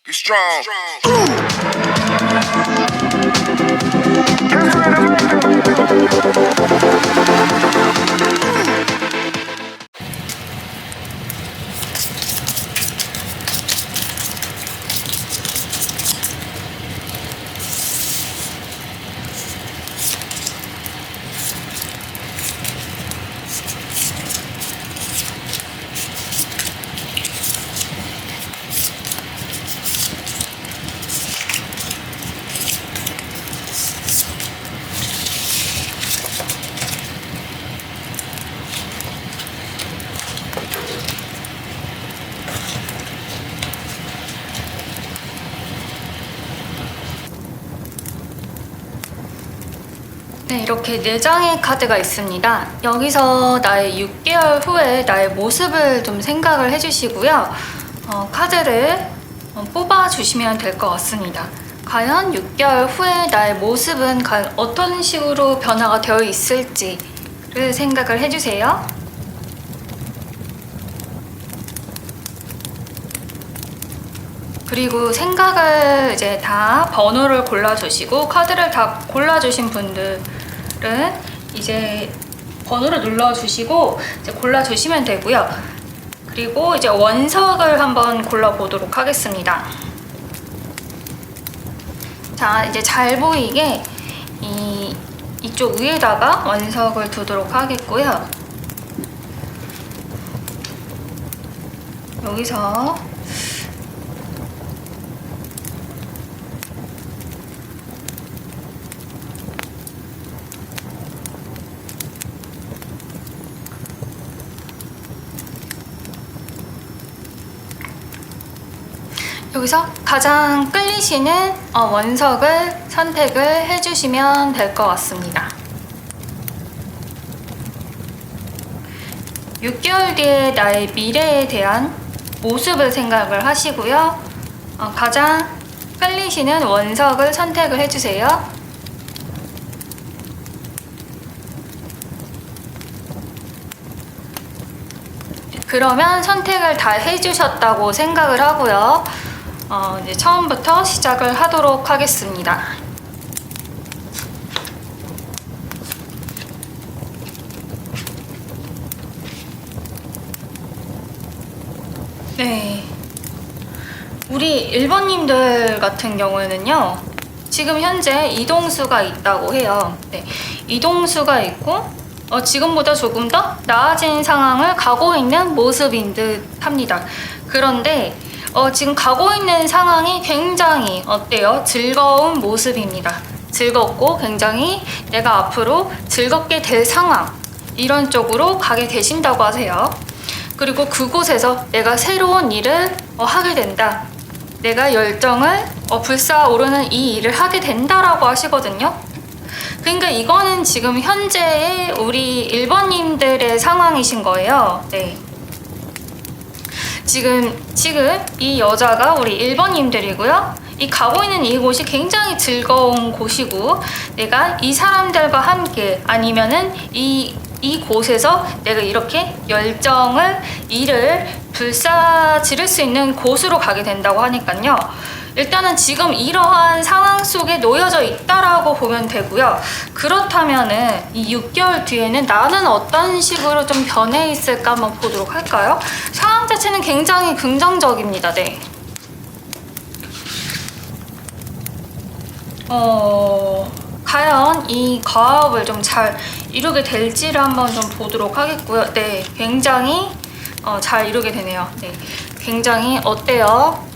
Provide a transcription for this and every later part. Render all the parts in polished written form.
Get strong. 네, 이렇게 4장의 카드가 있습니다. 여기서 나의 6개월 후에 나의 모습을 좀 생각을 해주시고요. 카드를 뽑아주시면 될 것 같습니다. 과연 6개월 후에 나의 모습은 과연 어떤 식으로 변화가 되어 있을지를 생각을 해주세요. 그리고 생각을 이제 다 번호를 골라주시고 카드를 다 골라주신 분들은 이제 번호를 눌러주시고 이제 골라주시면 되고요. 그리고 이제 원석을 한번 골라보도록 하겠습니다. 자, 이제 잘 보이게 이쪽 위에다가 원석을 두도록 하겠고요. 여기서 가장 끌리시는 원석을 선택을 해주시면 될 것 같습니다. 6개월 뒤에 나의 미래에 대한 모습을 생각을 하시고요. 가장 끌리시는 원석을 선택을 해주세요. 그러면 선택을 다 해주셨다고 생각을 하고요. 이제 처음부터 시작을 하도록 하겠습니다. 네. 우리 1번님들 같은 경우에는요, 지금 현재 이동수가 있다고 해요. 네. 이동수가 있고, 지금보다 조금 더 나아진 상황을 가고 있는 모습인 듯 합니다. 그런데 지금 가고 있는 상황이 굉장히 어때요? 즐거운 모습입니다. 즐겁고 굉장히 내가 앞으로 즐겁게 될 상황, 이런 쪽으로 가게 되신다고 하세요. 그리고 그곳에서 내가 새로운 일을 하게 된다. 내가 열정을 불사오르는 이 일을 하게 된다라고 하시거든요. 그러니까 이거는 지금 현재의 우리 1번님들의 상황이신 거예요. 네. 지금 이 여자가 우리 1번님들이고요. 이 가고 있는 이곳이 굉장히 즐거운 곳이고, 내가 이 사람들과 함께 아니면은 이 곳에서 내가 이렇게 열정을, 일을 불사지를 수 있는 곳으로 가게 된다고 하니까요. 일단은 지금 이러한 상황 속에 놓여져 있다라고 보면 되고요. 그렇다면은 이 6개월 뒤에는 나는 어떤 식으로 좀 변해 있을까 한번 보도록 할까요? 상황 자체는 굉장히 긍정적입니다. 네. 과연 이 과업을 좀 잘 이루게 될지를 한번 좀 보도록 하겠고요. 네, 굉장히 잘 이루게 되네요. 네, 굉장히 어때요?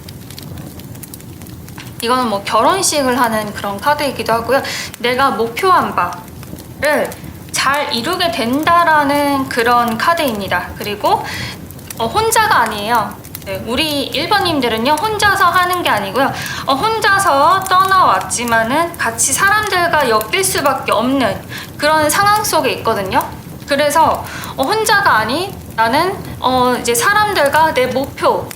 이거는 뭐 결혼식을 하는 그런 카드이기도 하고요. 내가 목표한 바를 잘 이루게 된다라는 그런 카드입니다. 그리고 혼자가 아니에요. 네, 우리 1번님들은요, 혼자서 하는 게 아니고요. 혼자서 떠나왔지만은 같이 사람들과 엮일 수밖에 없는 그런 상황 속에 있거든요. 그래서 혼자가 아닌 나는 이제 사람들과 내 목표,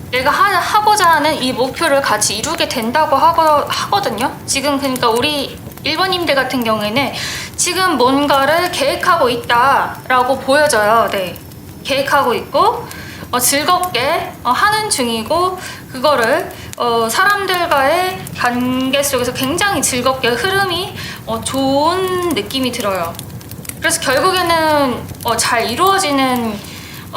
내가 하고자 하는 이 목표를 같이 이루게 된다고 하거든요. 지금 그러니까 우리 1번님들 같은 경우에는 지금 뭔가를 계획하고 있다라고 보여져요. 네, 계획하고 있고 즐겁게 하는 중이고 그거를 사람들과의 관계 속에서 굉장히 즐겁게 흐름이 좋은 느낌이 들어요. 그래서 결국에는 잘 이루어지는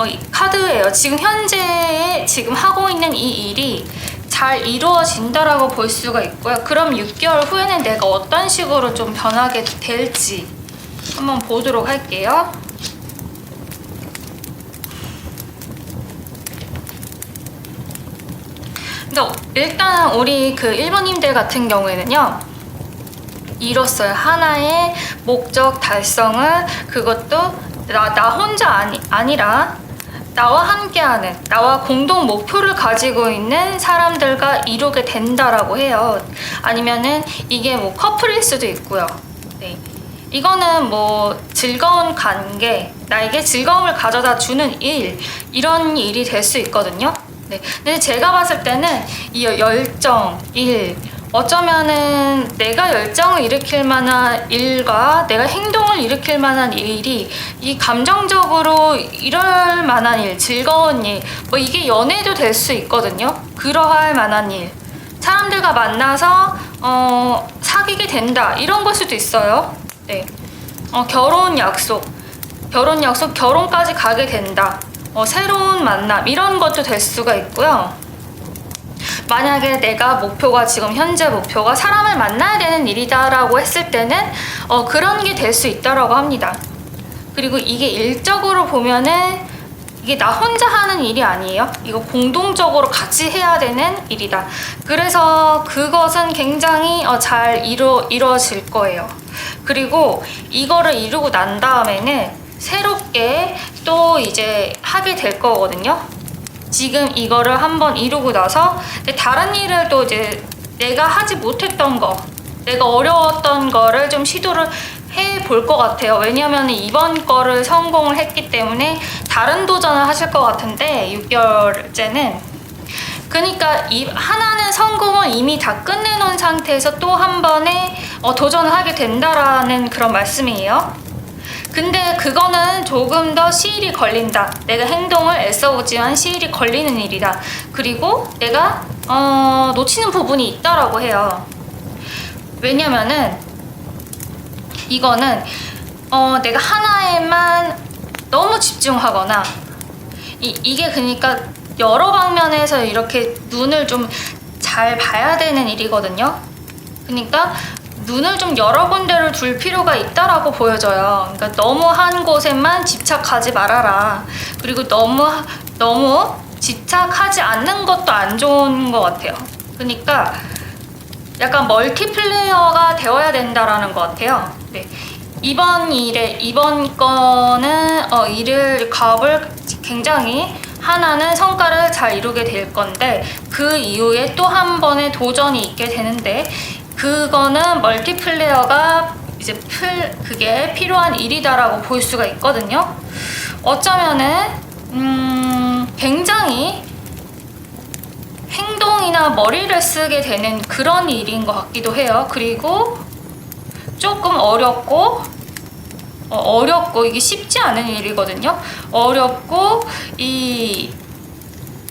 이 카드예요. 지금 현재 지금 하고 있는 이 일이 잘 이루어진다라고 볼 수가 있고요. 그럼 6개월 후에는 내가 어떤 식으로 좀 변하게 될지 한번 보도록 할게요. 근데 일단 우리 그 1번님들 같은 경우에는요, 이뤘어요. 하나의 목적 달성을, 그것도 나 혼자 아니라 나와 함께하는, 나와 공동 목표를 가지고 있는 사람들과 이루게 된다라고 해요. 아니면은 이게 뭐 커플일 수도 있고요. 네. 이거는 뭐 즐거운 관계, 나에게 즐거움을 가져다 주는 일, 이런 일이 될 수 있거든요. 네. 근데 제가 봤을 때는 이 열정, 일, 어쩌면은 내가 열정을 일으킬 만한 일과 내가 행동을 일으킬 만한 일이 이 감정적으로 이럴 만한 일, 즐거운 일, 뭐 이게 연애도 될 수 있거든요. 그러할 만한 일, 사람들과 만나서 사귀게 된다, 이런 걸 수도 있어요. 네. 결혼 약속, 결혼까지 가게 된다. 새로운 만남, 이런 것도 될 수가 있고요. 만약에 내가 목표가 지금 현재 목표가 사람을 만나야 되는 일이다라고 했을 때는 그런 게 될 수 있다라고 합니다. 그리고 이게 일적으로 보면은 이게 나 혼자 하는 일이 아니에요. 이거 공동적으로 같이 해야 되는 일이다. 그래서 그것은 굉장히 잘 이루어질 거예요. 그리고 이거를 이루고 난 다음에는 새롭게 또 이제 하게 될 거거든요. 지금 이거를 한번 이루고 나서 다른 일을 또 이제 내가 하지 못했던 거, 내가 어려웠던 거를 좀 시도를 해볼 것 같아요. 왜냐면 이번 거를 성공을 했기 때문에 다른 도전을 하실 것 같은데 6개월째는, 그러니까 이 하나는 성공을 이미 다 끝내놓은 상태에서 또 한 번에 도전을 하게 된다라는 그런 말씀이에요. 근데 그거는 조금 더 시일이 걸린다. 내가 행동을 애써보지만 시일이 걸리는 일이다. 그리고 내가 놓치는 부분이 있다라고 해요. 왜냐면은 이거는 내가 하나에만 너무 집중하거나 이게 그러니까 여러 방면에서 이렇게 눈을 좀 잘 봐야 되는 일이거든요. 그러니까 눈을 좀 여러 군데를 둘 필요가 있다라고 보여져요. 그러니까 너무 한 곳에만 집착하지 말아라. 그리고 너무 집착하지 않는 것도 안 좋은 것 같아요. 그러니까 약간 멀티플레이어가 되어야 된다라는 것 같아요. 네. 이번 거는 과업을 굉장히 하나는 성과를 잘 이루게 될 건데 그 이후에 또 한 번의 도전이 있게 되는데 그거는 멀티플레이어가 이제 그게 필요한 일이다라고 볼 수가 있거든요. 어쩌면은 굉장히 행동이나 머리를 쓰게 되는 그런 일인 것 같기도 해요. 그리고 조금 어렵고 이게 쉽지 않은 일이거든요. 어렵고 이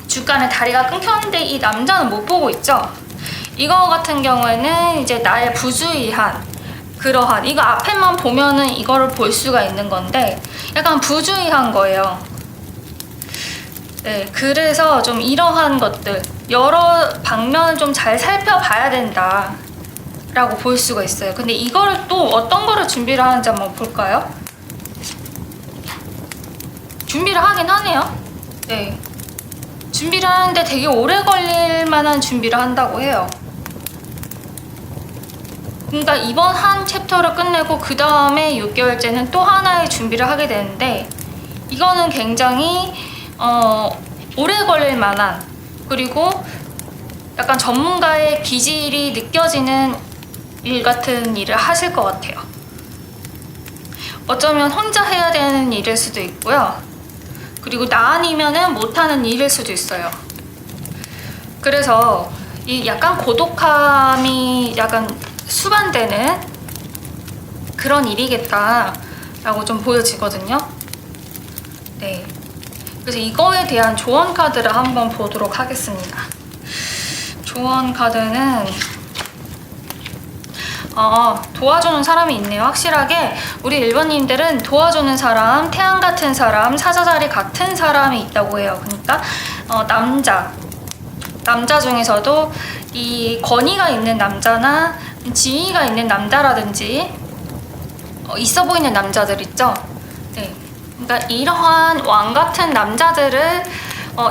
중간에 다리가 끊겼는데 이 남자는 못 보고 있죠. 이거 같은 경우에는 이제 나의 부주의한 그러한, 이거 앞에만 보면은 이거를 볼 수가 있는 건데 약간 부주의한 거예요. 네, 그래서 좀 이러한 것들 여러 방면을 좀 잘 살펴봐야 된다 라고 볼 수가 있어요. 근데 이거를 또 어떤 거를 준비를 하는지 한번 볼까요? 준비를 하긴 하네요. 네, 준비를 하는데 되게 오래 걸릴 만한 준비를 한다고 해요. 그러니까 이번 한 챕터를 끝내고 그 다음에 6개월째는 또 하나의 준비를 하게 되는데 이거는 굉장히 오래 걸릴 만한, 그리고 약간 전문가의 기질이 느껴지는 일 같은 일을 하실 것 같아요. 어쩌면 혼자 해야 되는 일일 수도 있고요. 그리고 나 아니면은 못하는 일일 수도 있어요. 그래서 이 약간 고독함이 약간 수반되는 그런 일이겠다라고 좀 보여지거든요. 네. 그래서 이거에 대한 조언 카드를 한번 보도록 하겠습니다. 조언 카드는 도와주는 사람이 있네요. 확실하게 우리 1번님들은 도와주는 사람, 태양 같은 사람, 사자자리 같은 사람이 있다고 해요. 그러니까 남자 중에서도 이 권위가 있는 남자나 지위가 있는 남자라든지 있어 보이는 남자들 있죠. 네. 그러니까 이러한 왕 같은 남자들을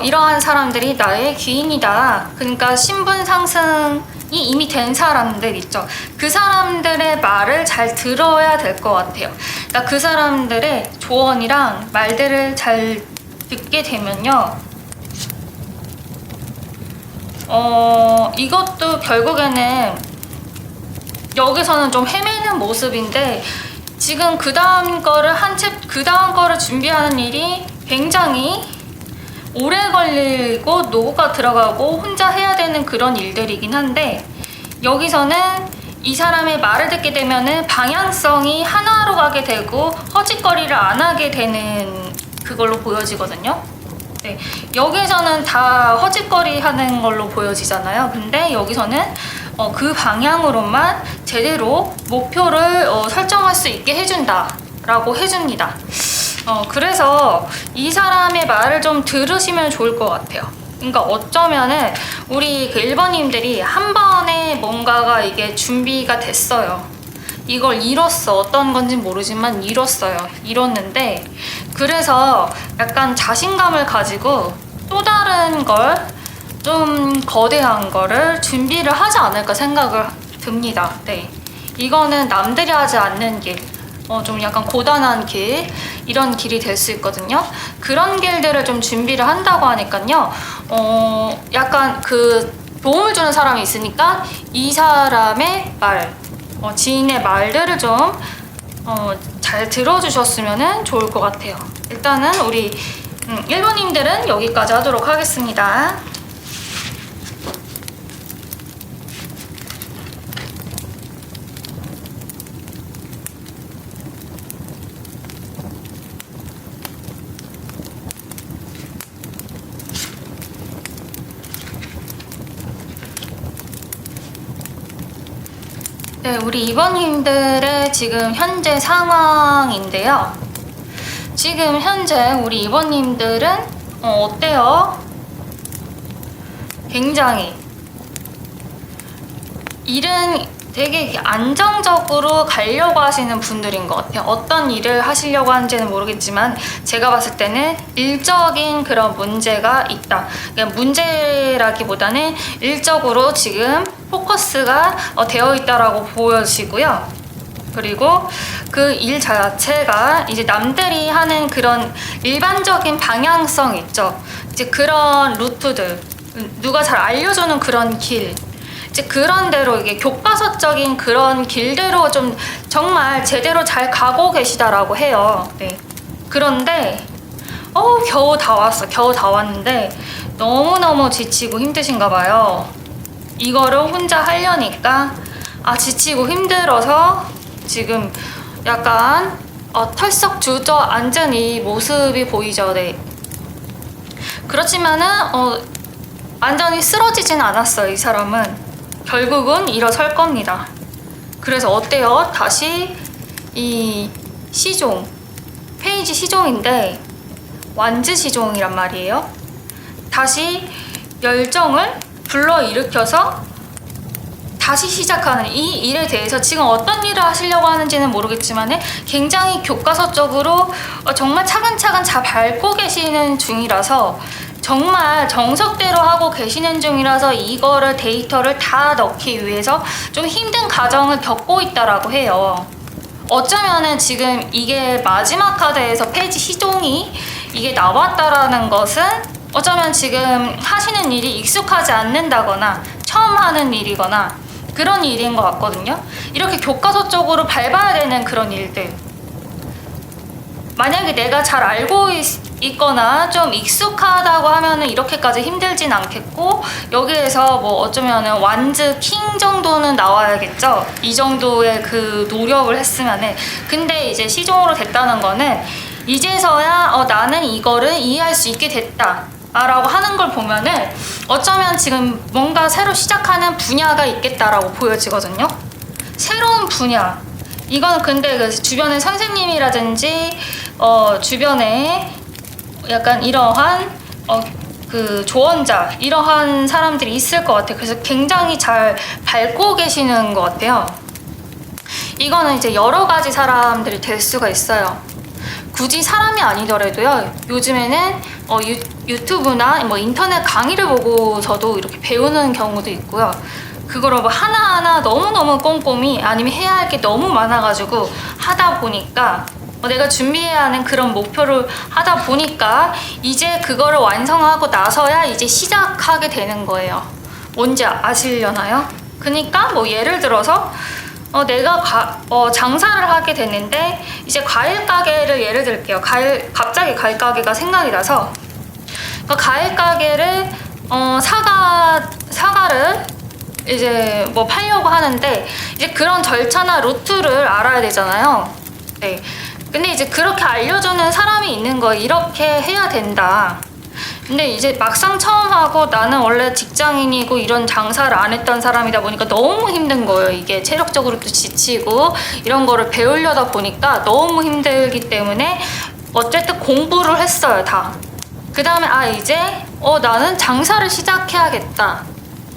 이러한 사람들이 나의 귀인이다. 그러니까 신분 상승이 이미 된 사람들 있죠. 그 사람들의 말을 잘 들어야 될 것 같아요. 그러니까 그 사람들의 조언이랑 말들을 잘 듣게 되면요. 이것도 결국에는 여기서는 좀 헤매는 모습인데 지금 그 다음 거를 준비하는 일이 굉장히 오래 걸리고 노고가 들어가고 혼자 해야 되는 그런 일들이긴 한데 여기서는 이 사람의 말을 듣게 되면은 방향성이 하나로 가게 되고 허짓거리를 안 하게 되는 그걸로 보여지거든요. 네, 여기서는 다 허짓거리 하는 걸로 보여지잖아요. 근데 여기서는 그 방향으로만 제대로 목표를 설정할 수 있게 해준다 라고 해줍니다. 그래서 이 사람의 말을 좀 들으시면 좋을 것 같아요. 그러니까 어쩌면은 우리 그 1번님들이 한 번에 뭔가가 이게 준비가 됐어요. 이걸 이뤘어. 어떤 건지 모르지만 이뤘는데 그래서 약간 자신감을 가지고 또 다른 걸 좀 거대한 거를 준비를 하지 않을까 생각을 듭니다. 네, 이거는 남들이 하지 않는 길, 좀 약간 고단한 길, 이런 길이 될 수 있거든요. 그런 길들을 좀 준비를 한다고 하니까요. 약간 그 도움을 주는 사람이 있으니까 이 사람의 말, 지인의 말들을 좀 잘 들어주셨으면 좋을 것 같아요. 일단은 우리 1번님들은 여기까지 하도록 하겠습니다. 네, 우리 2번님들의 지금 현재 상황인데요. 지금 현재 우리 2번님들은 어때요? 굉장히 일은 되게 안정적으로 가려고 하시는 분들인 것 같아요. 어떤 일을 하시려고 하는지는 모르겠지만 제가 봤을 때는 일적인 그런 문제가 있다. 그러니까 문제라기보다는 일적으로 지금 포커스가 되어 있다라고 보여지고요. 그리고 그 일 자체가 이제 남들이 하는 그런 일반적인 방향성 있죠. 이제 그런 루트들, 누가 잘 알려주는 그런 길, 이제 그런 대로 이게 교과서적인 그런 길대로 좀 정말 제대로 잘 가고 계시다라고 해요. 네. 그런데 겨우 다 왔는데 너무너무 지치고 힘드신가 봐요. 이거를 혼자 하려니까 지치고 힘들어서 지금 약간 털썩 주저앉은 이 모습이 보이죠. 네. 그렇지만은 완전히 쓰러지진 않았어요. 이 사람은 결국은 일어설 겁니다. 그래서 어때요? 다시 이 시종, 페이지 시종인데 완즈 시종이란 말이에요. 다시 열정을 불러일으켜서 다시 시작하는 이 일에 대해서 지금 어떤 일을 하시려고 하는지는 모르겠지만 굉장히 교과서적으로 정말 차근차근 잘 밟고 계시는 중이라서 정말 정석대로 하고 계시는 중이라서 이거를 데이터를 다 넣기 위해서 좀 힘든 과정을 겪고 있다라고 해요. 어쩌면은 지금 이게 마지막 카드에서 페이지 시종이 이게 나왔다라는 것은 어쩌면 지금 하시는 일이 익숙하지 않는다거나 처음 하는 일이거나 그런 일인 것 같거든요. 이렇게 교과서적으로 밟아야 되는 그런 일들, 만약에 내가 잘 알고 있거나 좀 익숙하다고 하면은 이렇게까지 힘들진 않겠고 여기에서 뭐 어쩌면은 완즈 킹 정도는 나와야겠죠. 이 정도의 그 노력을 했으면은. 근데 이제 시종으로 됐다는 거는 이제서야 나는 이거를 이해할 수 있게 됐다 라고 하는 걸 보면은 어쩌면 지금 뭔가 새로 시작하는 분야가 있겠다라고 보여지거든요. 새로운 분야. 이건 근데 그 주변의 선생님이라든지 주변에 약간 이러한 그 조언자 이러한 사람들이 있을 것 같아요. 그래서 굉장히 잘 밟고 계시는 것 같아요. 이거는 이제 여러 가지 사람들이 될 수가 있어요. 굳이 사람이 아니더라도요. 요즘에는 유튜브나 뭐 인터넷 강의를 보고서도 이렇게 배우는 경우도 있고요. 그거를 뭐 하나하나 너무너무 꼼꼼히 아니면 해야 할 게 너무 많아가지고 하다 보니까 내가 준비해야 하는 그런 목표를 하다 보니까 이제 그거를 완성하고 나서야 이제 시작하게 되는 거예요. 뭔지 아시려나요? 그러니까 뭐 예를 들어서 내가 장사를 하게 됐는데 이제 과일 가게를 예를 들게요. 갑자기 과일 가게가 생각이 나서 그 과일 가게를 사과를 이제 뭐 팔려고 하는데 이제 그런 절차나 루트를 알아야 되잖아요. 네. 근데 이제 그렇게 알려주는 사람이 있는 거예요. 이렇게 해야 된다. 근데 이제 막상 처음 하고 나는 원래 직장인이고 이런 장사를 안 했던 사람이다 보니까 너무 힘든 거예요. 이게 체력적으로도 지치고 이런 거를 배우려다 보니까 너무 힘들기 때문에 어쨌든 공부를 했어요. 다. 그 다음에 이제 나는 장사를 시작해야겠다.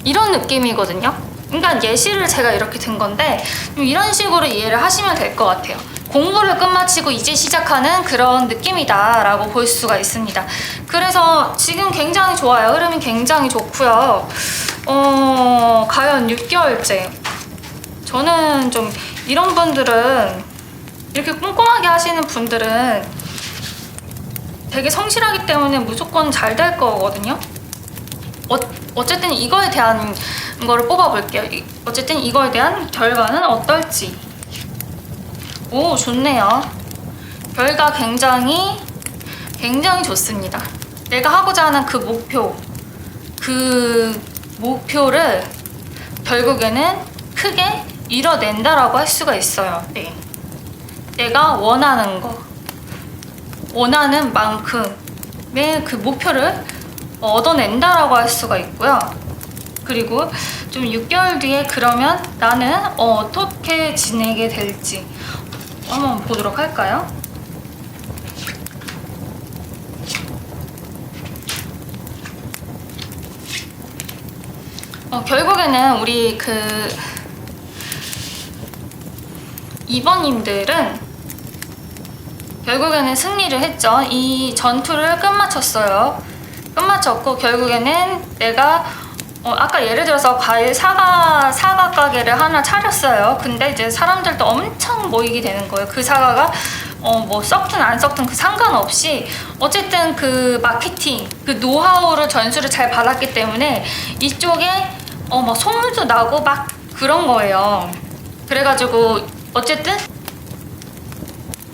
이런 느낌이거든요. 그러니까 예시를 제가 이렇게 든 건데 이런 식으로 이해를 하시면 될 것 같아요. 공부를 끝마치고 이제 시작하는 그런 느낌이다 라고 볼 수가 있습니다. 그래서 지금 굉장히 좋아요. 흐름이 굉장히 좋고요. 과연 6개월째 저는 좀 이런 분들은 이렇게 꼼꼼하게 하시는 분들은 되게 성실하기 때문에 무조건 잘 될 거거든요. 어쨌든 이거에 대한 거를 뽑아볼게요. 어쨌든 이거에 대한 결과는 어떨지. 오, 좋네요. 결과 굉장히 좋습니다. 내가 하고자 하는 그 목표를 결국에는 크게 이뤄낸다라고 할 수가 있어요. 네. 내가 원하는 만큼의 그 목표를 얻어낸다라고 할 수가 있고요. 그리고 좀 6개월 뒤에 그러면 나는 어떻게 지내게 될지 한번 보도록 할까요? 결국에는 우리 2번님들은 결국에는 승리를 했죠. 이 전투를 끝마쳤고 결국에는 내가 아까 예를 들어서 사과 가게를 하나 차렸어요. 근데 이제 사람들도 엄청 모이게 되는 거예요. 그 사과가 뭐 썩든 안 썩든 그 상관없이 어쨌든 그 마케팅, 그 노하우를 전수를 잘 받았기 때문에 이쪽에 막 소문도 나고 막 그런 거예요. 그래가지고 어쨌든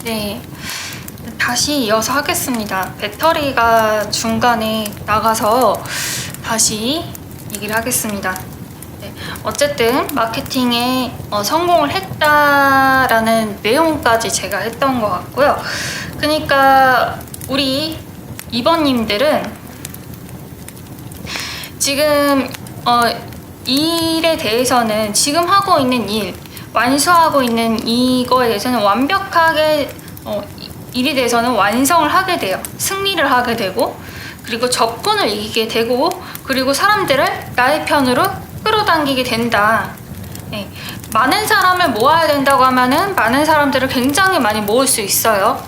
네. 다시 이어서 하겠습니다. 배터리가 중간에 나가서 다시 얘기를 하겠습니다. 네, 어쨌든 마케팅에 성공을 했다라는 내용까지 제가 했던 것 같고요. 그러니까 우리 2번님들은 지금 이 일에 대해서는 지금 하고 있는 일, 완수하고 있는 이거에 대해서는 완벽하게 일에 대해서는 완성을 하게 돼요. 승리를 하게 되고 그리고 적군을 이기게 되고 그리고 사람들을 나의 편으로 끌어당기게 된다. 네. 많은 사람을 모아야 된다고 하면은 많은 사람들을 굉장히 많이 모을 수 있어요.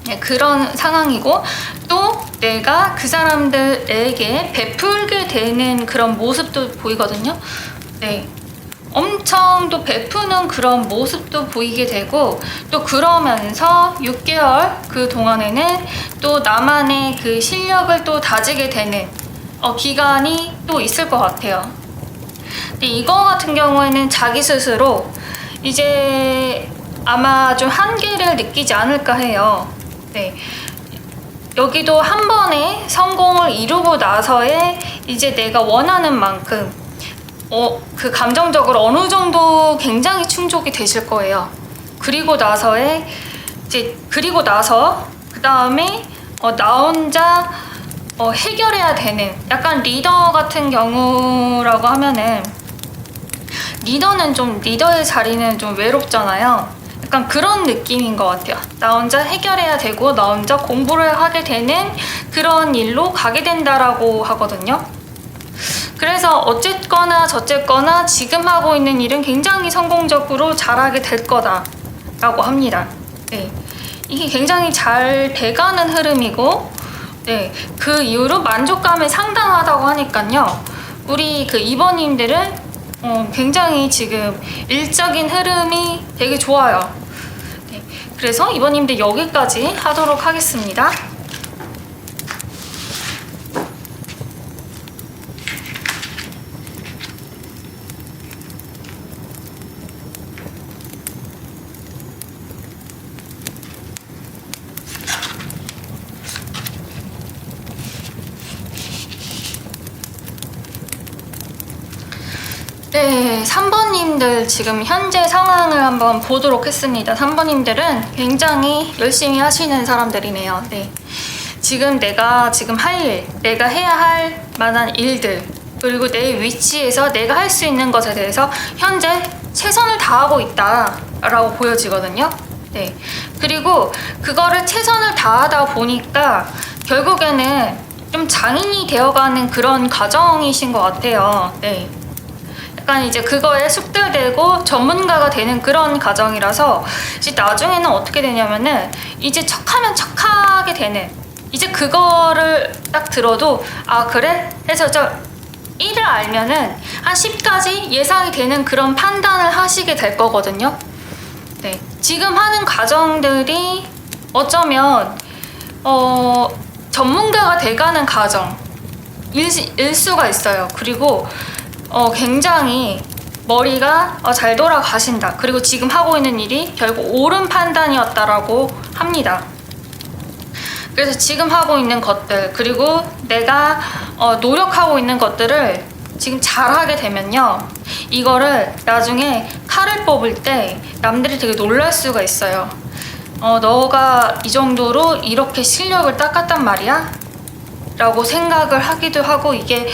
네, 그런 상황이고 또 내가 그 사람들에게 베풀게 되는 그런 모습도 보이거든요. 네. 엄청 또 베푸는 그런 모습도 보이게 되고 또 그러면서 6개월 그 동안에는 또 나만의 그 실력을 또 다지게 되는 기간이 또 있을 것 같아요. 근데 이거 같은 경우에는 자기 스스로 이제 아마 좀 한계를 느끼지 않을까 해요. 네. 여기도 한 번에 성공을 이루고 나서의 이제 내가 원하는 만큼 그 감정적으로 어느 정도 굉장히 충족이 되실 거예요. 그리고 나서의 이제 그리고 나서 그 다음에 나 혼자 해결해야 되는 약간 리더 같은 경우라고 하면은 리더는 좀 리더의 자리는 좀 외롭잖아요. 약간 그런 느낌인 것 같아요. 나 혼자 해결해야 되고 나 혼자 공부를 하게 되는 그런 일로 가게 된다라고 하거든요. 그래서 어쨌거나 저쨌거나 지금 하고 있는 일은 굉장히 성공적으로 잘하게 될 거다라고 합니다. 네. 이게 굉장히 잘 돼가는 흐름이고, 네. 그 이후로 만족감이 상당하다고 하니까요. 우리 그 2번님들은 굉장히 지금 일적인 흐름이 되게 좋아요. 네. 그래서 2번님들 여기까지 하도록 하겠습니다. 네, 3번님들 지금 현재 상황을 한번 보도록 했습니다. 3번님들은 굉장히 열심히 하시는 사람들이네요. 네. 지금 내가 지금 할 일, 내가 해야 할 만한 일들, 그리고 내 위치에서 내가 할 수 있는 것에 대해서 현재 최선을 다하고 있다라고 보여지거든요. 네. 그리고 그거를 최선을 다하다 보니까 결국에는 좀 장인이 되어가는 그런 과정이신 것 같아요. 네. 약간 이제 그거에 숙달되고 전문가가 되는 그런 과정이라서 이제 나중에는 어떻게 되냐면은 이제 척하면 척하게 되는, 이제 그거를 딱 들어도 아 그래? 해서 저 1을 알면은 한 10까지 예상이 되는 그런 판단을 하시게 될 거거든요. 네. 지금 하는 과정들이 어쩌면 전문가가 돼가는 과정일 수가 있어요. 그리고 굉장히 머리가 잘 돌아가신다. 그리고 지금 하고 있는 일이 결국 옳은 판단이었다라고 합니다. 그래서 지금 하고 있는 것들, 그리고 내가 노력하고 있는 것들을 지금 잘하게 되면요, 이거를 나중에 칼을 뽑을 때 남들이 되게 놀랄 수가 있어요. 너가 이 정도로 이렇게 실력을 닦았단 말이야? 라고 생각을 하기도 하고, 이게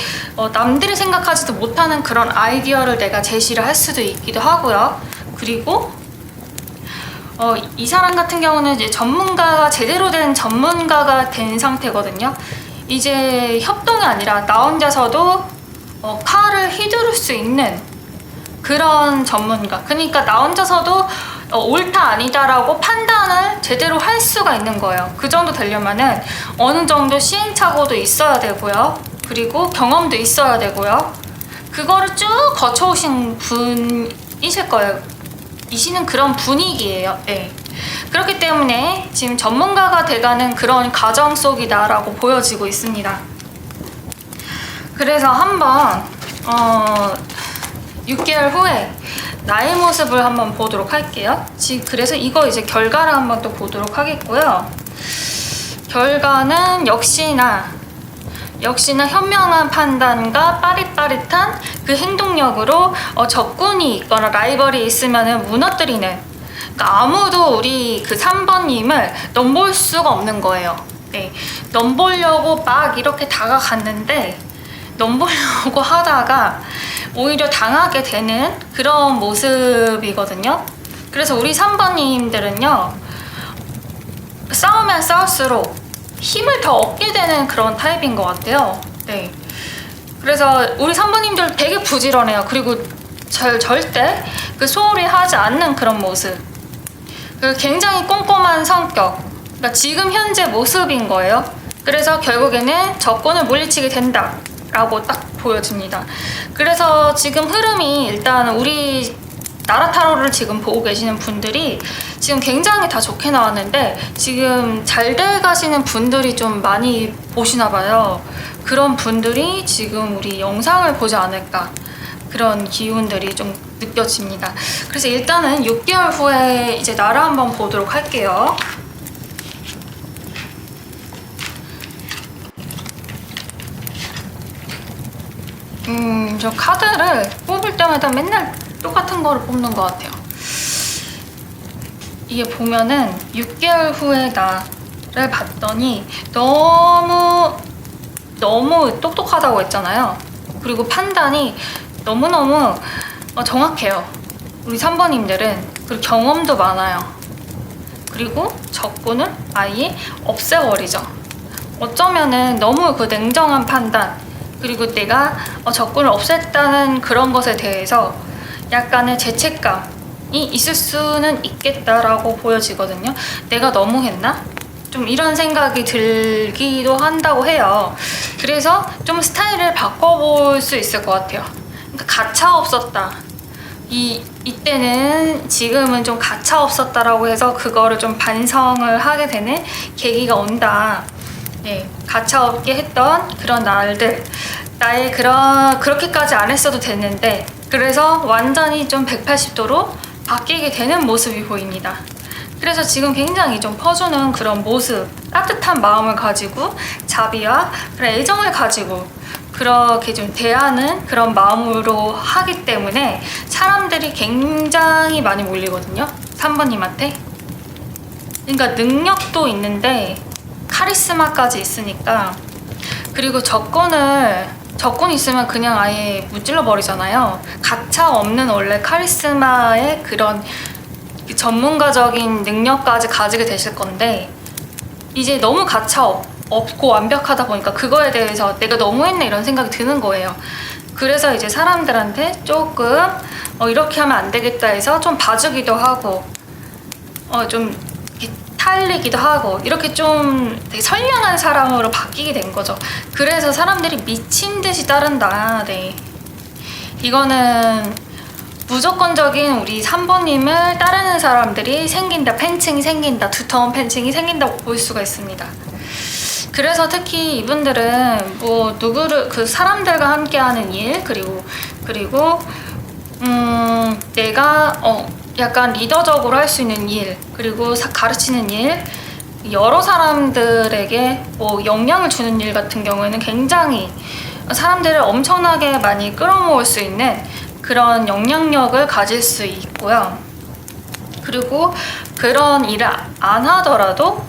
남들이 생각하지도 못하는 그런 아이디어를 내가 제시를 할 수도 있기도 하고요. 그리고 이 사람 같은 경우는 이제 제대로 된 전문가가 된 상태거든요. 이제 협동이 아니라 나 혼자서도 칼을 휘두를 수 있는 그런 전문가. 그러니까 나 혼자서도 옳다 아니다라고 판단을 제대로 할 수가 있는 거예요. 그 정도 되려면은 어느 정도 시행착오도 있어야 되고요. 그리고 경험도 있어야 되고요. 그거를 쭉 거쳐오신 분이실 거예요. 이시는 그런 분위기예요. 네. 그렇기 때문에 지금 전문가가 돼가는 그런 과정 속이다라고 보여지고 있습니다. 그래서 한번 6개월 후에 나의 모습을 한번 보도록 할게요. 그래서 이거 이제 결과를 한번 또 보도록 하겠고요. 결과는 역시나 현명한 판단과 빠릿빠릿한 그 행동력으로 적군이 있거나 라이벌이 있으면 무너뜨리는, 그러니까 아무도 우리 그 3번님을 넘볼 수가 없는 거예요. 네. 넘보려고 막 이렇게 다가갔는데 넘보려고 하다가 오히려 당하게 되는 그런 모습이거든요. 그래서 우리 3번님들은요, 싸우면 싸울수록 힘을 더 얻게 되는 그런 타입인 것 같아요. 네. 그래서 우리 3번님들 되게 부지런해요. 그리고 절대 그 소홀히 하지 않는 그런 모습. 굉장히 꼼꼼한 성격. 그러니까 지금 현재 모습인 거예요. 그래서 결국에는 적군을 물리치게 된다 라고 딱 보여집니다. 그래서 지금 흐름이 일단 우리 나라 타로를 지금 보고 계시는 분들이 지금 굉장히 다 좋게 나왔는데, 지금 잘 돼 가시는 분들이 좀 많이 보시나 봐요. 그런 분들이 지금 우리 영상을 보지 않을까, 그런 기운들이 좀 느껴집니다. 그래서 일단은 6개월 후에 이제 나라 한번 보도록 할게요. 저 카드를 뽑을 때마다 맨날 똑같은 거를 뽑는 것 같아요. 이게 보면은 6개월 후에 나를 봤더니 너무 똑똑하다고 했잖아요. 그리고 판단이 너무너무 정확해요. 우리 3번님들은. 그리고 경험도 많아요. 그리고 적군을 아예 없애버리죠. 어쩌면은 너무 그 냉정한 판단, 그리고 내가 적군을 없앴다는 그런 것에 대해서 약간의 죄책감이 있을 수는 있겠다라고 보여지거든요. 내가 너무 했나? 좀 이런 생각이 들기도 한다고 해요. 그래서 좀 스타일을 바꿔볼 수 있을 것 같아요. 그러니까 가차 없었다. 이때는 지금은 좀 가차 없었다라고 해서 그거를 좀 반성을 하게 되는 계기가 온다. 네, 가차 없게 했던 그런 날들, 나의 그렇게까지 안 했어도 됐는데, 그래서 완전히 좀 180도로 바뀌게 되는 모습이 보입니다. 그래서 지금 굉장히 좀 퍼주는 그런 모습, 따뜻한 마음을 가지고 자비와 그런 애정을 가지고 그렇게 좀 대하는 그런 마음으로 하기 때문에 사람들이 굉장히 많이 몰리거든요. 3번님한테. 그러니까 능력도 있는데 카리스마까지 있으니까. 그리고 적군 있으면 그냥 아예 무찔러 버리잖아요. 가차 없는 원래 카리스마의 그런 전문가적인 능력까지 가지게 되실 건데, 이제 너무 가차 없고 완벽하다 보니까 그거에 대해서 내가 너무했네 이런 생각이 드는 거예요. 그래서 이제 사람들한테 조금 이렇게 하면 안 되겠다 해서 좀 봐주기도 하고 좀 탈리기도 하고 이렇게 좀 되게 선량한 사람으로 바뀌게 된 거죠. 그래서 사람들이 미친 듯이 따른다. 네. 이거는 무조건적인 우리 3번님을 따르는 사람들이 생긴다, 팬층이 생긴다, 두터운 팬층이 생긴다고 볼 수가 있습니다. 그래서 특히 이분들은 뭐 그 사람들과 함께하는 일, 그리고 내가 약간 리더적으로 할 수 있는 일, 그리고 가르치는 일, 여러 사람들에게 뭐 영향을 주는 일 같은 경우에는 굉장히 사람들을 엄청나게 많이 끌어모을 수 있는 그런 영향력을 가질 수 있고요. 그리고 그런 일을 안 하더라도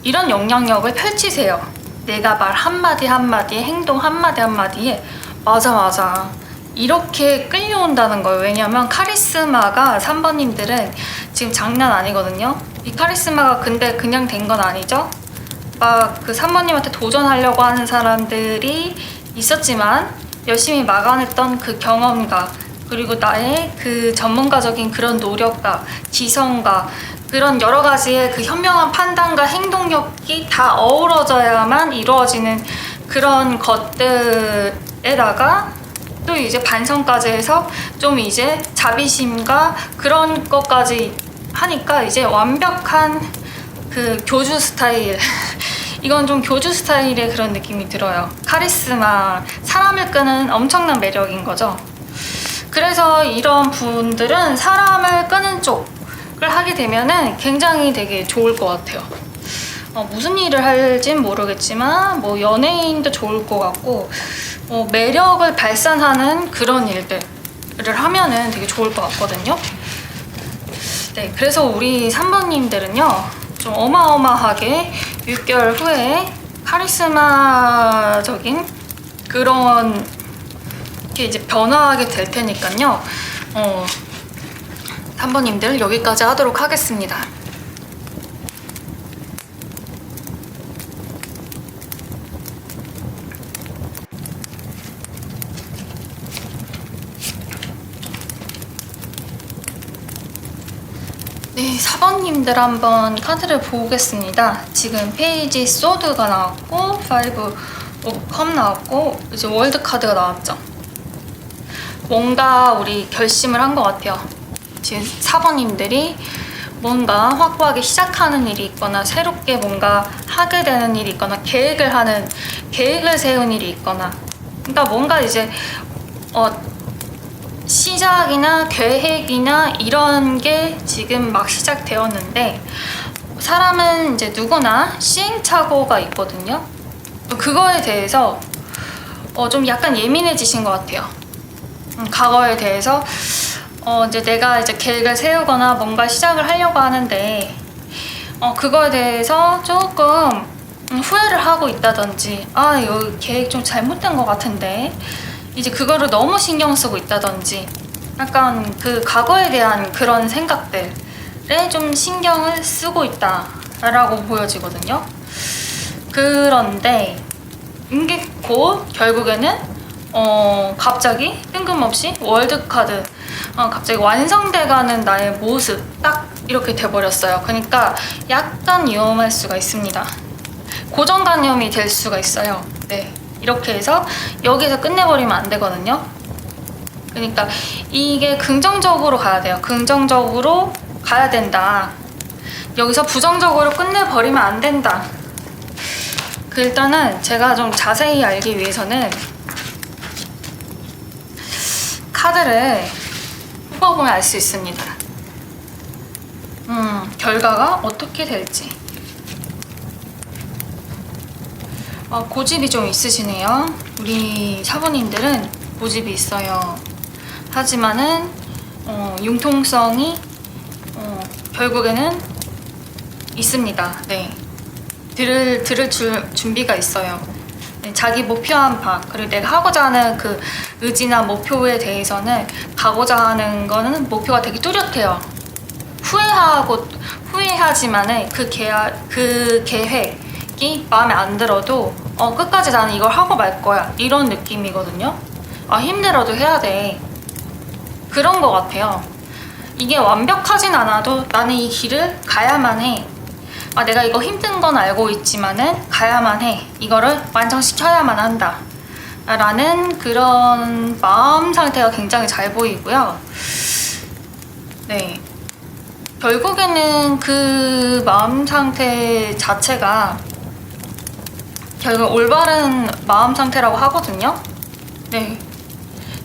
이런 영향력을 펼치세요. 내가 말 한마디 한마디에, 행동 한마디 한마디에 맞아 이렇게 끌려온다는 거예요. 왜냐면 카리스마가 3번님들은 지금 장난 아니거든요. 이 카리스마가 근데 그냥 된 건 아니죠. 막 그 3번님한테 도전하려고 하는 사람들이 있었지만 열심히 막아냈던 그 경험과, 그리고 나의 그 전문가적인 그런 노력과 지성과 그런 여러 가지의 그 현명한 판단과 행동력이 다 어우러져야만 이루어지는 그런 것들에다가 또 이제 반성까지 해서 좀 이제 자비심과 그런 것까지 하니까 이제 완벽한 그 교주 스타일 이건 좀 교주 스타일의 그런 느낌이 들어요. 카리스마, 사람을 끄는 엄청난 매력인 거죠. 그래서 이런 분들은 사람을 끄는 쪽을 하게 되면은 굉장히 되게 좋을 것 같아요. 무슨 일을 할진 모르겠지만 뭐 연예인도 좋을 것 같고 매력을 발산하는 그런 일들을 하면은 되게 좋을 것 같거든요. 네, 그래서 우리 3번님들은요 좀 어마어마하게 6개월 후에 카리스마적인 그런 게 이제 변화하게 될 테니까요. 3번님들 여기까지 하도록 하겠습니다. 네, 4번님들 한번 카드를 보겠습니다. 지금 페이지 소드가 나왔고 5 오브 컵 나왔고 이제 월드 카드가 나왔죠. 뭔가 우리 결심을 한 것 같아요. 지금 4번님들이 뭔가 확고하게 시작하는 일이 있거나 새롭게 뭔가 하게 되는 일이 있거나 계획을 세운 일이 있거나, 그러니까 뭔가 이제 시작이나 계획이나 이런 게 지금 막 시작되었는데, 사람은 이제 누구나 시행착오가 있거든요. 그거에 대해서 좀 약간 예민해지신 것 같아요. 과거에 대해서 이제 내가 이제 계획을 세우거나 뭔가 시작을 하려고 하는데 그거에 대해서 조금 후회를 하고 있다든지 여기 계획 좀 잘못된 것 같은데 이제 그거를 너무 신경 쓰고 있다든지 약간 그 과거에 대한 그런 생각들에 좀 신경을 쓰고 있다라고 보여지거든요. 그런데 이게 곧 결국에는 갑자기 뜬금없이 월드카드 갑자기 완성돼가는 나의 모습 딱 이렇게 돼버렸어요. 그러니까 약간 위험할 수가 있습니다. 고정관념이 될 수가 있어요. 네, 이렇게 해서 여기서 끝내버리면 안 되거든요. 그러니까 이게 긍정적으로 가야 돼요. 긍정적으로 가야 된다. 여기서 부정적으로 끝내버리면 안 된다. 일단은 제가 좀 자세히 알기 위해서는 카드를 뽑아보면 알 수 있습니다. 결과가 어떻게 될지. 고집이 좀 있으시네요. 우리 사부님들은 고집이 있어요. 하지만은 융통성이 결국에는 있습니다. 네, 들을 준비가 있어요. 네, 자기 목표한 바 그리고 내가 하고자 하는 그 의지나 목표에 대해서는 가고자 하는 거는 목표가 되게 뚜렷해요. 후회하지만은 그 계획이 마음에 안 들어도 끝까지 나는 이걸 하고 말 거야 이런 느낌이거든요. 힘들어도 해야 돼 그런 것 같아요. 이게 완벽하진 않아도 나는 이 길을 가야만 해. 내가 이거 힘든 건 알고 있지만은 가야만 해. 이거를 완성시켜야만 한다. 라는 그런 마음 상태가 굉장히 잘 보이고요. 네. 결국에는 그 마음 상태 자체가 결국 올바른 마음 상태라고 하거든요. 네.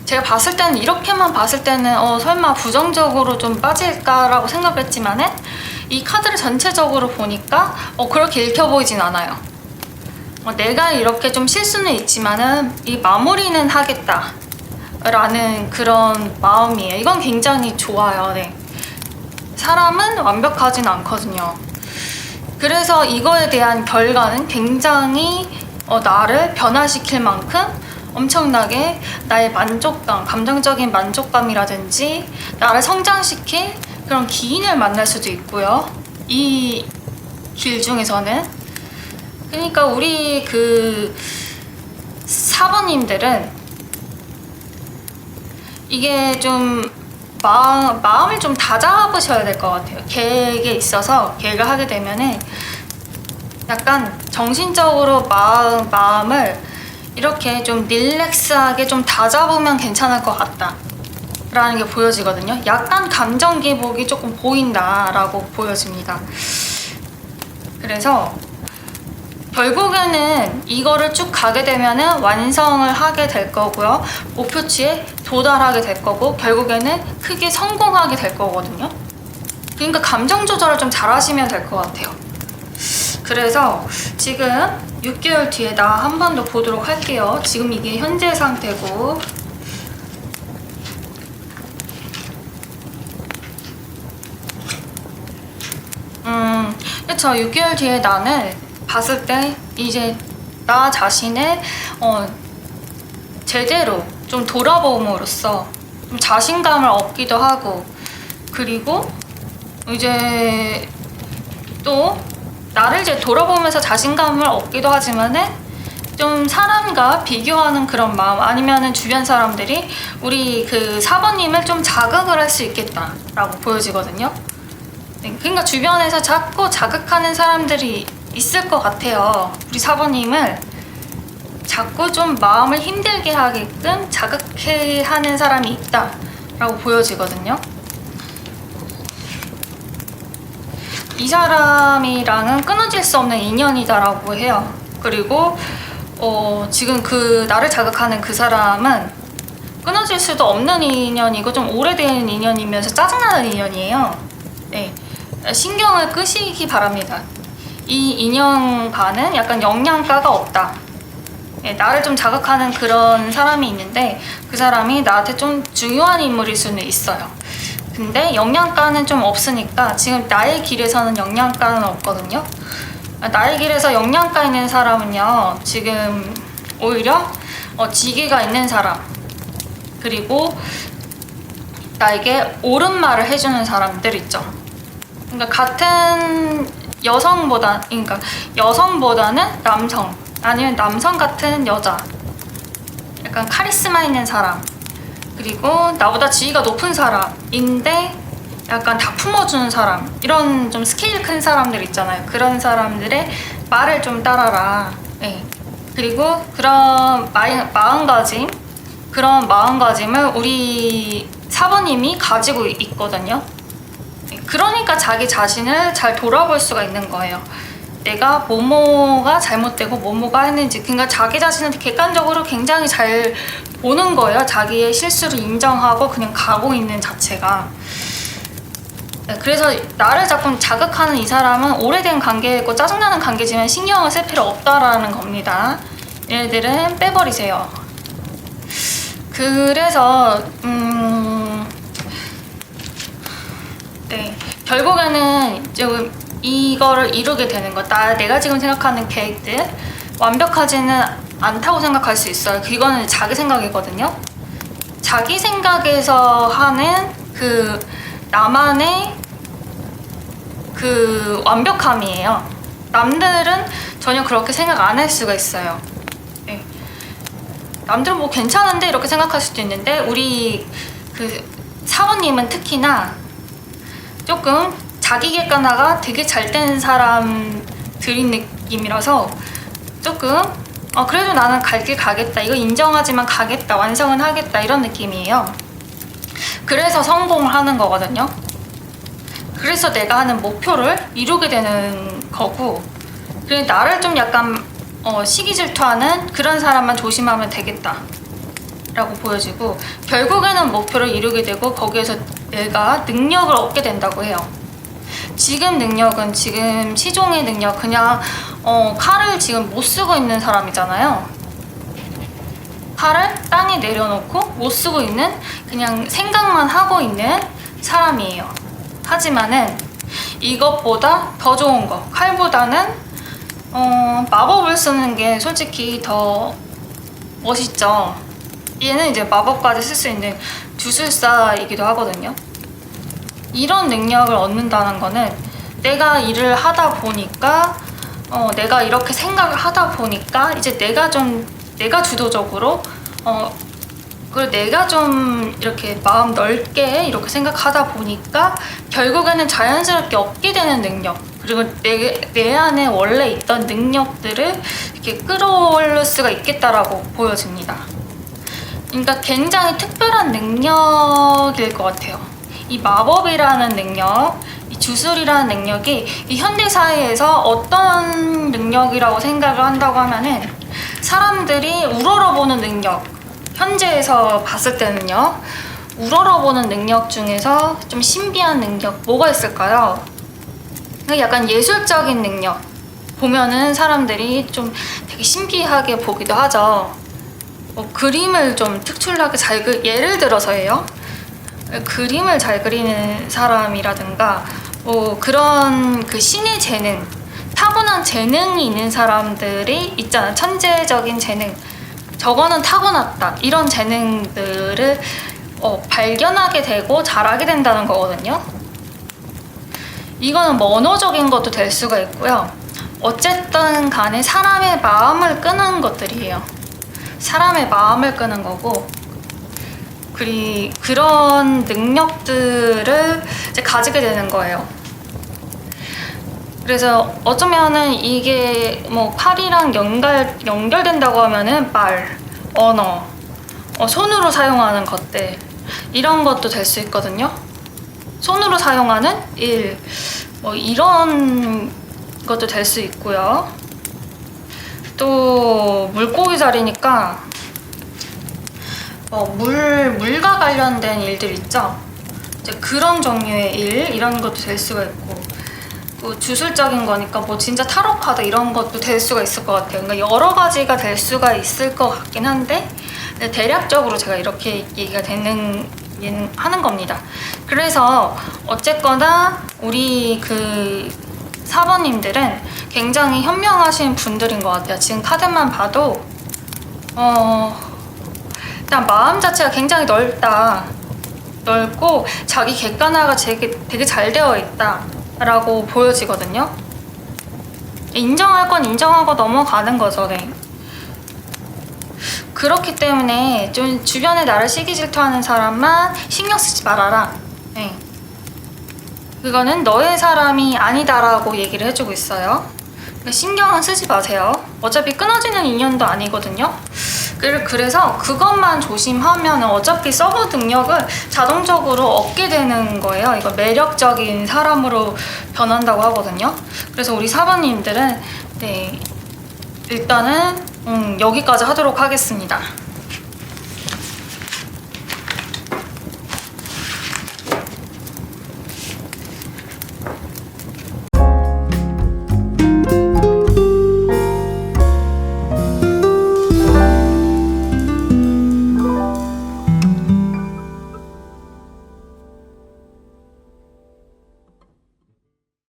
제가 봤을 때는 이렇게만 봤을 때는 설마 부정적으로 좀 빠질까라고 생각을 했지만은 이 카드를 전체적으로 보니까 그렇게 읽혀 보이진 않아요. 내가 이렇게 좀 실수는 있지만은 이 마무리는 하겠다 라는 그런 마음이에요. 이건 굉장히 좋아요. 네. 사람은 완벽하진 않거든요. 그래서 이거에 대한 결과는 굉장히 나를 변화시킬 만큼 엄청나게 나의 만족감, 감정적인 만족감이라든지 나를 성장시킬 그런 기인을 만날 수도 있고요. 이 길 중에서는. 그러니까 우리 그 사부님들은 이게 좀 마음을 좀 다잡으셔야 될 것 같아요. 계획에 있어서 계획을 하게 되면은 약간 정신적으로 마음을 이렇게 좀 릴렉스하게 좀 다잡으면 괜찮을 것 같다 라는 게 보여지거든요. 약간 감정 기복이 조금 보인다라고 보여집니다. 그래서 결국에는 이거를 쭉 가게 되면은 완성을 하게 될 거고요. 목표치에 도달하게 될 거고 결국에는 크게 성공하게 될 거거든요. 그러니까 감정 조절을 좀 잘 하시면 될 것 같아요. 그래서 지금 6개월 뒤에 나 한 번 더 보도록 할게요. 지금 이게 현재 상태고 그쵸. 6개월 뒤에 나는 봤을 때 이제 나 자신을 제대로 좀 돌아봄으로써 좀 자신감을 얻기도 하고 그리고 이제 또 나를 이제 돌아보면서 자신감을 얻기도 하지만은 좀 사람과 비교하는 그런 마음 아니면은 주변 사람들이 우리 그 사부님을 좀 자극을 할 수 있겠다라고 보여지거든요. 네, 그러니까 주변에서 자꾸 자극하는 사람들이 있을 것 같아요. 우리 사부님을 자꾸 좀 마음을 힘들게 하게끔 자극해 하는 사람이 있다라고 보여지거든요. 이 사람이랑은 끊어질 수 없는 인연이다라고 해요. 그리고 지금 그 나를 자극하는 그 사람은 끊어질 수도 없는 인연이고 좀 오래된 인연이면서 짜증나는 인연이에요. 네, 신경을 끄시기 바랍니다. 이 인연과는 약간 영양가가 없다. 네, 나를 좀 자극하는 그런 사람이 있는데 그 사람이 나한테 좀 중요한 인물일 수는 있어요. 근데 영양가는 좀 없으니까 지금 나의 길에서는 영양가는 없거든요. 나의 길에서 영양가 있는 사람은요, 지금 오히려 지기가 있는 사람, 그리고 나에게 옳은 말을 해주는 사람들 있죠. 그러니까 같은 그러니까 여성보다는 남성, 아니면 남성 같은 여자, 약간 카리스마 있는 사람, 그리고 나보다 지위가 높은 사람인데 약간 다 품어주는 사람, 이런 좀 스케일 큰 사람들 있잖아요. 그런 사람들의 말을 좀 따라라. 네. 그리고 그런 그런 마음가짐을 우리 사부님이 가지고 있거든요. 네. 그러니까 자기 자신을 잘 돌아볼 수가 있는 거예요. 내가 뭐뭐가 잘못되고 뭐뭐가 했는지, 그러니까 자기 자신을 객관적으로 굉장히 잘 보는 거예요. 자기의 실수를 인정하고 그냥 가고 있는 자체가. 네, 그래서 나를 자꾸 자극하는 이 사람은 오래된 관계고 짜증나는 관계지만 신경을 쓸 필요 없다라는 겁니다. 얘네들은 빼버리세요. 그래서 네, 결국에는 지금 이거를 이루게 되는 거, 내가 지금 생각하는 계획들 완벽하지는 않다고 생각할 수 있어요. 그거는 자기 생각이거든요. 자기 생각에서 하는 그 나만의 그 완벽함이에요. 남들은 전혀 그렇게 생각 안 할 수가 있어요. 네. 남들은 뭐 괜찮은데 이렇게 생각할 수도 있는데, 우리 그 사모님은 특히나 조금 자기 객관화가 되게 잘 되는 사람들인 느낌이라서 조금 그래도 나는 갈 길 가겠다, 이거 인정하지만 가겠다, 완성은 하겠다, 이런 느낌이에요. 그래서 성공을 하는 거거든요. 그래서 내가 하는 목표를 이루게 되는 거고, 그래서 나를 좀 약간 시기 질투하는 그런 사람만 조심하면 되겠다 라고 보여지고, 결국에는 목표를 이루게 되고 거기에서 내가 능력을 얻게 된다고 해요. 지금 능력은 지금 시종의 능력, 그냥 칼을 지금 못 쓰고 있는 사람이잖아요. 칼을 땅에 내려놓고 못 쓰고 있는, 그냥 생각만 하고 있는 사람이에요. 하지만은 이것보다 더 좋은 거, 칼보다는 마법을 쓰는 게 솔직히 더 멋있죠. 얘는 이제 마법까지 쓸 수 있는 주술사이기도 하거든요. 이런 능력을 얻는다는 거는 내가 일을 하다 보니까 내가 이렇게 생각을 하다 보니까 이제 내가 주도적으로 그리고 내가 좀 이렇게 마음 넓게 이렇게 생각하다 보니까 결국에는 자연스럽게 얻게 되는 능력, 그리고 내 안에 원래 있던 능력들을 이렇게 끌어올릴 수가 있겠다라고 보여집니다. 그러니까 굉장히 특별한 능력일 것 같아요. 이 마법이라는 능력, 이 주술이라는 능력이 이 현대 사회에서 어떤 능력이라고 생각을 한다고 하면은, 사람들이 우러러보는 능력, 현재에서 봤을 때는요, 우러러보는 능력 중에서 좀 신비한 능력 뭐가 있을까요? 약간 예술적인 능력 보면은 사람들이 좀 되게 신비하게 보기도 하죠. 그림을 좀 특출나게 예를 들어서예요. 그림을 잘 그리는 사람이라든가 그런 그 신의 재능, 타고난 재능이 있는 사람들이 있잖아. 천재적인 재능, 저거는 타고났다, 이런 재능들을 발견하게 되고 잘하게 된다는 거거든요. 이거는 뭐 언어적인 것도 될 수가 있고요. 어쨌든 간에 사람의 마음을 끄는 것들이에요. 사람의 마음을 끄는 거고, 그런 능력들을 이제 가지게 되는 거예요. 그래서 어쩌면은 이게 뭐 칼이랑 연결된다고 하면은 말, 언어, 손으로 사용하는 것들, 이런 것도 될 수 있거든요. 손으로 사용하는 일, 이런 것도 될 수 있고요. 또 물고기 자리니까 물과 관련된 일들 있죠. 이제 그런 종류의 일, 이런 것도 될 수가 있고, 또 주술적인 거니까 뭐 진짜 타로 카드 이런 것도 될 수가 있을 것 같아요. 그러니까 여러 가지가 될 수가 있을 것 같긴 한데, 대략적으로 제가 이렇게 얘기가 되는 하는 겁니다. 그래서 어쨌거나 우리 그 4번님들은 굉장히 현명하신 분들인 것 같아요. 지금 카드만 봐도 일단 마음 자체가 굉장히 넓고 자기 객관화가 되게 잘 되어 있다라고 보여지거든요. 인정할 건 인정하고 넘어가는 거죠. 네. 그렇기 때문에 좀 주변에 나를 시기 질투하는 사람만 신경 쓰지 말아라. 네. 그거는 너의 사람이 아니다라고 얘기를 해주고 있어요. 신경은 쓰지 마세요. 어차피 끊어지는 인연도 아니거든요. 그래서 그것만 조심하면 어차피 서브 능력을 자동적으로 얻게 되는 거예요. 이거 매력적인 사람으로 변한다고 하거든요. 그래서 우리 4번님들은 네, 일단은 여기까지 하도록 하겠습니다.